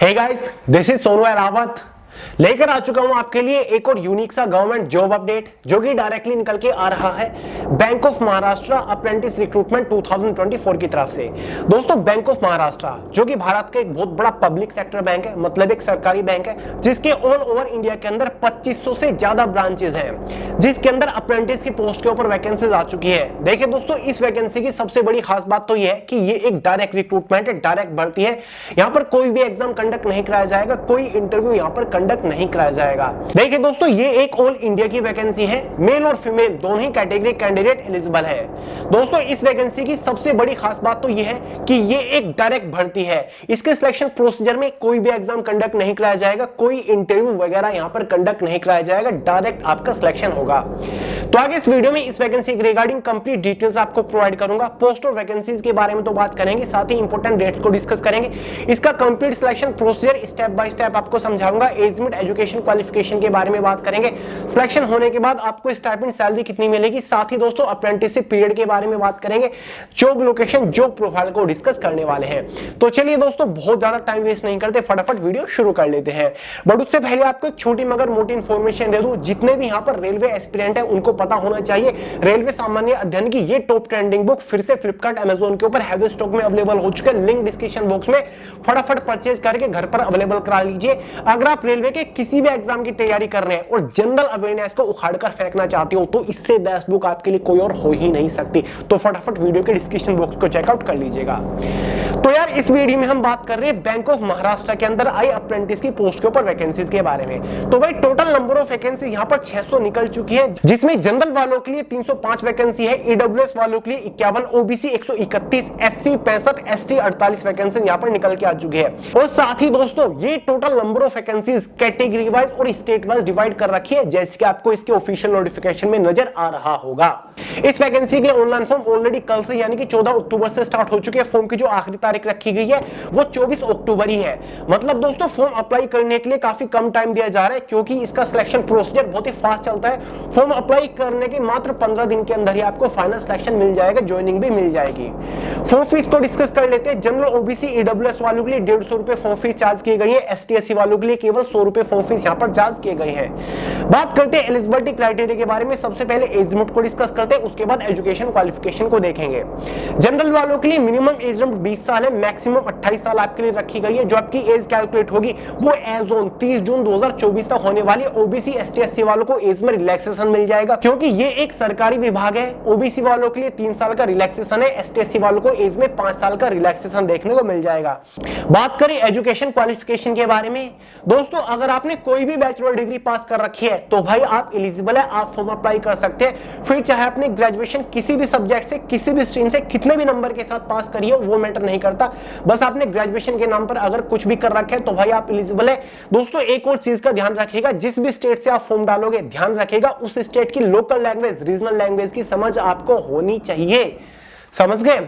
Hey guys, this is Sonu Rawat लेकर आ चुका हूं आपके लिए एक और यूनिक सा गवर्नमेंट जॉब अपडेट जो कि डायरेक्टली निकल के आ रहा है bank of Maharashtra apprentice recruitment 2024 की तरफ से। दोस्तों, बैंक ऑफ महाराष्ट्र जो कि भारत का एक बहुत बड़ा पब्लिक सेक्टर बैंक है, मतलब एक सरकारी बैंक है जिसके ऑल ओवर इंडिया के अंदर 2500 से ज्यादा ब्रांचेस हैं, जिसके अंदर अप्रेंटिस की पोस्ट के ऊपर वैकेंसीज आ चुकी है। देखिए दोस्तों, इस वैकेंसी की सबसे बड़ी खास बात तो यह है कि ये एक डायरेक्ट रिक्रूटमेंट है, डायरेक्ट भर्ती है। यहाँ पर कोई भी एग्जाम कंडक्ट नहीं कराया जाएगा, कोई इंटरव्यू यहाँ पर कंडक्ट नहीं कराया जाएगा। देखिए दोस्तों, ये एक ऑल इंडिया की वैकेंसी है, मेल और फीमेल दोनों ही कैटेगरी कैंडिडेट एलिजिबल है। दोस्तों, इस वैकेंसी की सबसे बड़ी खास बात तो ये है कि ये एक डायरेक्ट भर्ती है। इसके सिलेक्शन प्रोसीजर में कोई भी एग्जाम कंडक्ट नहीं कराया जाएगा, कोई इंटरव्यू वगैरह यहाँ पर कंडक्ट नहीं कराया जाएगा, डायरेक्ट आपका सिलेक्शन होगा। तो आगे इस वीडियो में इस वैकेंसी के रिगार्डिंग कंप्लीट डिटेल्स आपको प्रोवाइड करूंगा। पोस्ट और वैकेंसीज के बारे में तो बात करेंगे, साथ ही इंपॉर्टेंट डेट्स को डिस्कस करेंगे। इसका complete selection procedure step by step आपको समझाऊंगा। एज लिमिट, एजुकेशन क्वालिफिकेशन के बारे में बात करेंगे। सिलेक्शन होने के बाद आपको स्टाइपेंड सैलरी कितनी मिलेगी, साथ ही दोस्तों अप्रेंटिसशिप पीरियड के बारे में बात करेंगे। जॉब लोकेशन, जॉब प्रोफाइल को डिस्कस करने वाले हैं। तो चलिए दोस्तों, बहुत ज्यादा टाइम वेस्ट नहीं करते, फटाफट वीडियो शुरू कर लेते हैं। बट उससे पहले आपको एक छोटी मगर मोटी इंफॉर्मेशन दे दूं। जितने भी यहाँ पर रेलवे एस्पिरेंट है उनको पता होना चाहिए, रेलवे सामान्य अध्ययन की ये टॉप ट्रेंडिंग बुक फिर से फ्लिपकार्ट, अमेजोन के ऊपर हैवी स्टॉक में अवेलेबल हो चुके हैं। लिंक डिस्क्रिप्शन बॉक्स में, फटाफट परचेज करके घर पर अवेलेबल करा लीजिए। अगर आप रेलवे के किसी भी एग्जाम की तैयारी कर रहे हैं और जनरल अवेयरनेस को उखाड़कर फेंकना चाहते हो तो इससे बेस्ट बुक आपके लिए कोई और हो ही नहीं सकती। तो फटाफट वीडियो के डिस्क्रिप्शन बॉक्स को चेकआउट कर लीजिएगा। तो यार, इस वीडियो में हम बात कर रहे हैं बैंक ऑफ महाराष्ट्र के अंदर आई अप्रेंटिस की पोस्ट के ऊपर वैकेंसीज के बारे में। तो भाई, टोटल नंबर ऑफ वैकेंसी यहाँ पर 600 निकल चुकी है, जिसमें जनरल वालों के लिए 305 वैकेंसी है, ईडब्ल्यूएस वालों के लिए 51, ओबीसी 131, एससी 65, एसटी 48 वैकेंसी यहाँ पर निकल के आ चुकी है। और साथ ही दोस्तों, ये total number of vacancies category wise और स्टेट वाइज डिवाइड कर रखी है, जैसे कि आपको इसके ऑफिशियल नोटिफिकेशन में नजर आ रहा होगा। इस वैकेंसी के लिए ऑनलाइन फॉर्म ऑलरेडी कल से यानी कि 14 अक्टूबर से स्टार्ट हो चुके हैं। फॉर्म की जो आखिरी तारीख रखी गई है वो 24 अक्टूबर ही है। मतलब दोस्तों, फॉर्म अप्लाई करने के लिए काफी कम टाइम दिया जा रहा है, क्योंकि इसका सिलेक्शन प्रोसीजर बहुत ही फास्ट चलता है। फॉर्म अप्लाई करने के मात्र 15 दिन के अंदर ही आपको फाइनल सिलेक्शन मिल जाएगा, ज्वाइनिंग भी मिल जाएगी। फॉर्म फीस को डिस्कस कर लेते हैं। जनरल, ओबीसी, ईडब्ल्यूएस वालों के लिए 150 रुपए फॉर्म फीस चार्ज की गई है। एसटी एससी वालों के लिए केवल 100 रुपए फॉर्म फीस यहाँ पर चार्ज किए गए हैं। बात करते हैं एलिजिबिलिटी क्राइटेरिया के बारे में। सबसे पहले एज लिमिट को डिस्कस करते हैं, उसके बाद एजुकेशन क्वालिफिकेशन को देखेंगे। जनरल वालों के लिए मिनिमम एज लिमिट 20 साल है, मैक्सिमम 28 साल आपके लिए रखी गई है। जो आपकी एज कैलकुलेट होगी वो एज ऑन 30 जून 2024 तक होने वाली है। ओबीसी, एसटी, एससी वालों को एज में रिलैक्सेशन मिल जाएगा, क्योंकि ये एक सरकारी विभाग है। ओबीसी वालों के लिए 3 साल का रिलैक्सेशन है, एसटी, एससी वालों को एज में 5 साल का रिलैक्सेशन देखने को मिल जाएगा। बात करें एजुकेशन क्वालिफिकेशन के बारे में, दोस्तों अगर आपने कोई भी बैचलर डिग्री पास कर रखी है तो भाई आप एलिजिबल है, आप फॉर्म अप्लाई कर सकते हैं। फिर चाहे आपने ग्रेजुएशन किसी भी सब्जेक्ट से, किसी भी स्ट्रीम से, कितने भी नंबर के साथ पास करिए, वो मैटर नहीं करता। बस आपने ग्रेजुएशन के नाम पर अगर कुछ भी कर रखा है तो भाई आप एलिजिबल है। दोस्तों, एक और चीज का ध्यान रखिएगा, जिस भी स्टेट से आप फॉर्म डालोगे, ध्यान रखिएगा उस स्टेट की लोकल लैंग्वेज, रीजनल लैंग्वेज की समझ आपको होनी चाहिए। समझ गए?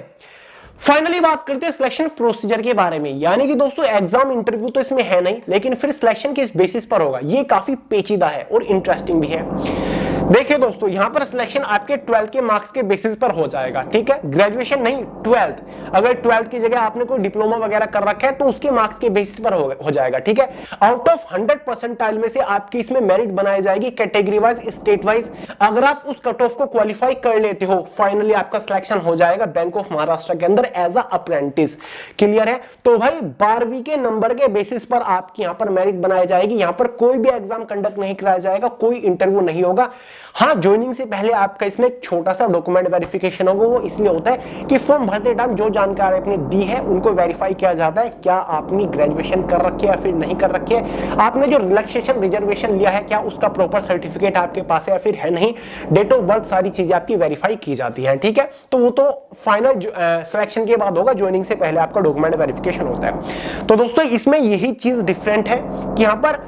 फाइनली बात करते हैं सिलेक्शन प्रोसीजर के बारे में। यानी कि दोस्तों, एग्जाम इंटरव्यू तो इसमें है नहीं, लेकिन फिर सिलेक्शन किस बेसिस पर होगा, ये काफी पेचीदा है और इंटरेस्टिंग भी है। देखिए दोस्तों, यहां पर सिलेक्शन आपके 12th के मार्क्स के बेसिस पर हो जाएगा, ठीक है? ग्रेजुएशन नहीं, 12th। अगर 12th की जगह आपने कोई डिप्लोमा वगैरह कर रखा है तो उसके मार्क्स के बेसिस पर हो जाएगा, ठीक है? आउट ऑफ 100 परसेंटाइल में से आपकी इसमें मेरिट बनाई जाएगी, कैटेगरी वाइज, स्टेट वाइज। अगर आप उस कट ऑफ को क्वालिफाई कर लेते हो, फाइनली आपका सिलेक्शन हो जाएगा बैंक ऑफ महाराष्ट्र के अंदर एज अ अप्रेंटिस। क्लियर है? तो भाई 12वीं के नंबर के बेसिस पर आपकी यहां पर मेरिट बनाई जाएगी। यहां पर कोई भी एग्जाम कंडक्ट नहीं कराया जाएगा, कोई इंटरव्यू नहीं होगा। हाँ, ज्वाइनिंग से पहले आपका इसमें एक छोटा सा डॉक्यूमेंट वेरिफिकेशन होगा। वो इसलिए होता है कि फॉर्म भरते टाइम जो जानकारी आपने दी है उनको वेरीफाई किया जाता है, क्या आपने ग्रेजुएशन कर रखी है या फिर नहीं कर रखी है, आपने जो रिलैक्सेशन रिजर्वेशन लिया है क्या उसका प्रॉपर सर्टिफिकेट आपके पास है या फिर है नहीं, डेट ऑफ बर्थ, सारी चीजें आपकी वेरीफाई की जाती है, ठीक है? तो वो तो फाइनल सिलेक्शन के बाद होगा, ज्वाइनिंग से पहले आपका डॉक्यूमेंट वेरिफिकेशन होता है। तो दोस्तों, इसमें यही चीज डिफरेंट है कि यहाँ पर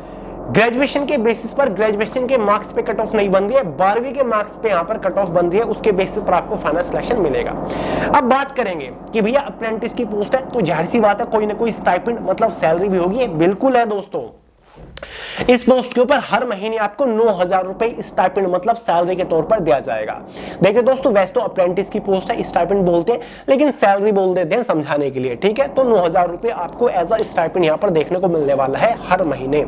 ग्रेजुएशन के बेसिस पर, ग्रेजुएशन के मार्क्स पे कट ऑफ नहीं बन रही है, 12वीं के मार्क्स पे यहाँ पर कट ऑफ बन रही है, उसके बेसिस पर आपको फाइनल सिलेक्शन मिलेगा। अब बात करेंगे कि भैया अप्रेंटिस की पोस्ट है तो जाहिर सी बात है कोई ना कोई स्टाइपेंड मतलब सैलरी भी होगी। बिल्कुल है दोस्तों, इस पोस्ट के ऊपर हर महीने आपको 9,000 रुपए स्टाइपेंड मतलब सैलरी के तौर पर दिया जाएगा। देखिए दोस्तों, वैसे तो अप्रेंटिस की पोस्ट है, स्टाइपेंड बोलते हैं, लेकिन सैलरी बोल देते हैं समझाने के लिए, ठीक है। तो 9,000 रुपए आपको एज अ स्टाइपेंड यहां पर देखने को मिलने वाला है हर महीने।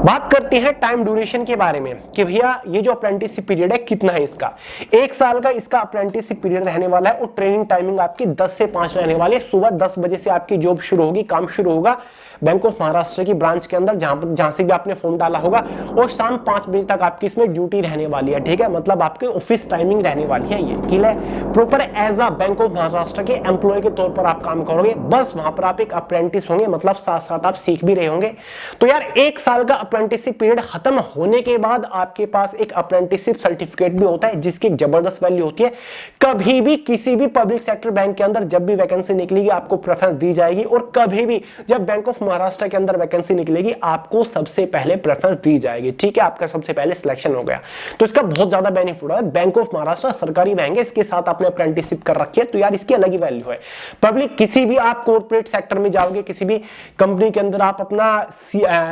बात करते हैं टाइम ड्यूरेशन के बारे में कि भैया ये जो अप्रेंटिसशिप पीरियड है कितना है इसका। 1 साल का इसका अप्रेंटिसशिप पीरियड रहने वाला है और ट्रेनिंग टाइमिंग आपकी 10 से 5 रहने वाली है। सुबह 10 बजे से आपकी जॉब शुरू होगी, काम शुरू होगा बैंक ऑफ महाराष्ट्र की ब्रांच के अंदर जहां से भी आपने फॉर्म डाला होगा, और शाम 5 बजे तक आपकी इसमें ड्यूटी रहने वाली है, ठीक है। मतलब आपकी ऑफिस टाइमिंग रहने वाली है ये, क्लियर है। Proper as a Bank of Maharashtra के एम्प्लॉय के तौर पर आप काम करोगे, बस वहां पर आप एक अप्रेंटिस होंगे, मतलब साथ साथ आप सीख भी रहे होंगे। तो यार 1 साल का अप्रेंटिसशिप पीरियड खत्म होने के बाद आपके पास एक अप्रेंटिसशिप सर्टिफिकेट भी होता है जिसकी एक जबरदस्त वैल्यू होती है। कभी भी किसी भी पब्लिक सेक्टर बैंक के अंदर जब भी वैकेंसी निकलेगी आपको प्रेफरेंस दी जाएगी, और कभी भी जब बैंक ऑफ महाराष्ट्र के अंदर वैकेंसी निकलेगी आपको सबसे पहले प्रेफरेंस दी जाएगी, ठीक है। आपका सबसे पहले सिलेक्शन हो गया, तो इसका बहुत ज्यादा बेनिफिट है। बैंक ऑफ महाराष्ट्र सरकारी बैंक है, इसके साथ आपने अप्रेंटिसशिप कर रखी है, तो यार इसकी अलग ही वैल्यू है। पब्लिक किसी भी आप कॉर्पोरेट सेक्टर में जाओगे, किसी भी कंपनी के अंदर आप अपना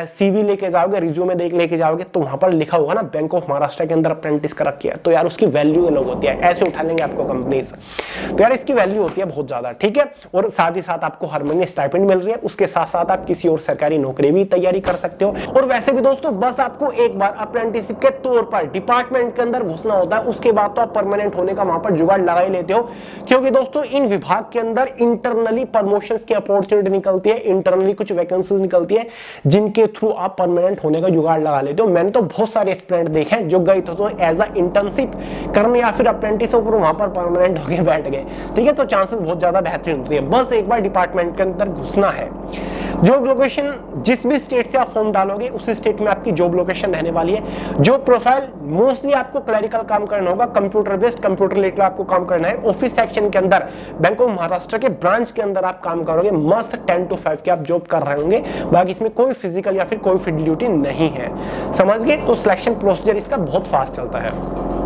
सीवी लेके जाओगे, रिज्यूमे लेके जाओगे, तो वहां पर लिखा होगा ना बैंक ऑफ महाराष्ट्र के अंदर अप्रेंटिस कर रखी है, तो यार उसकी वैल्यू अलग होती है। ऐसे उठा लेंगे आपको कंपनीज, तो यार इसकी वैल्यू होती है बहुत ज्यादा, ठीक है। और साथ ही साथ आपको हर महीने स्टाइपेंड मिल रही है, उसके साथ साथ आप किसी और सरकारी नौकरी भी तैयारी कर सकते हो। और वैसे भी दोस्तों बस आपको एक बार अप्रेंटिसशिप के तौर पर डिपार्टमेंट के अंदर घुसना होता है, उसके बाद तो आप परमानेंट होने का वहां पर जुगाड़ लगा ही लेते हो, क्योंकि दोस्तों इन विभाग के अंदर इंटरनली प्रमोशंस की अपॉर्चुनिटी निकलती है, इंटरनली कुछ वैकेंसीज निकलती है जिनके थ्रू आप परमानेंट होने का जुगाड़ लगा लेते हो। मैंने तो बहुत सारे स्टूडेंट देखे हैं जो गए थे तो एज अ इंटर्नशिप करने या फिर अप्रेंटिस और वहां पर परमानेंट होकर बैठ गए, ठीक है। तो चांसेस बहुत ज्यादा बेहतरीन होती है, बस एक बार डिपार्टमेंट के अंदर घुसना है। जॉब लोकेशन जिस भी स्टेट से आप फॉर्म डालोगे उस स्टेट में आपकी जॉब लोकेशन रहने वाली है। जॉब प्रोफाइल मोस्टली आपको क्लरिकल काम करना होगा, कंप्यूटर बेस्ड, कंप्यूटर रिलेटेड आपको काम करना है। ऑफिस सेक्शन के अंदर बैंक ऑफ महाराष्ट्र के ब्रांच के अंदर आप काम करोगे, मस्त 10 to 5 के आप जॉब कर रहे होंगे, बाकी इसमें कोई फिजिकल या फिर कोई फील्ड ड्यूटी नहीं है, समझ गए। तो सिलेक्शन प्रोसीजर इसका बहुत फास्ट चलता है।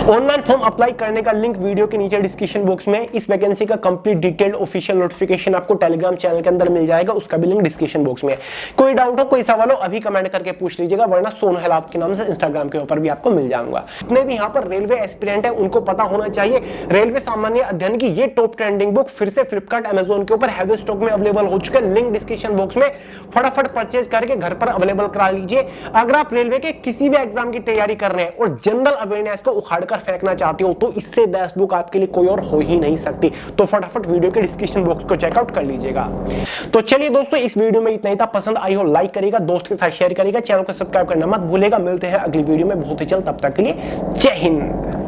ऑनलाइन फॉर्म अप्लाई करने का लिंक वीडियो के नीचे डिस्क्रिप्शन बॉक्स में। इस वैकेंसी का कंप्लीट डिटेल्ड ऑफिशियल नोटिफिकेशन आपको टेलीग्राम चैनल के अंदर मिल जाएगा, उसका भी लिंक डिस्क्रिप्शन बॉक्स में। कोई डाउट हो, कोई सवाल हो, अभी कमेंट करके पूछ लीजिएगा, वरना सोनू हेलावत के नाम से इंस्टाग्राम के ऊपर भी आपको मिल जाऊंगा। जितने भी यहाँ पर रेलवे एस्पिरेंट है उनको पता होना चाहिए रेलवे सामान्य अध्ययन की ये टॉप ट्रेंडिंग बुक फिर से फ्लिपकार्ट अमेजोन के ऊपर हैवी स्टॉक में अवेलेबल हो चुके हैं। लिंक डिस्क्रिप्शन बॉक्स में, फटाफट परचेज करके घर पर अवेलेबल करा लीजिए। अगर आप रेलवे के किसी भी एग्जाम की तैयारी कर रहे हैं और जनरल अवेयरनेस को उखाड़कर फेंकना चाहते हो तो इससे बेस्ट बुक आपके लिए कोई और हो ही नहीं सकती। तो फटाफट वीडियो के डिस्क्रिप्शन बॉक्स को चेकआउट कर लीजिएगा। तो चलिए दोस्तों, इस वीडियो में इतना ही था। पसंद आई हो लाइक करिएगा, दोस्त के साथ शेयर करिएगा, चैनल को सब्सक्राइब करना मत भूलिएगा। मिलते हैं अगली वीडियो में बहुत ही जल्द, तब तक के लिए जय हिंद।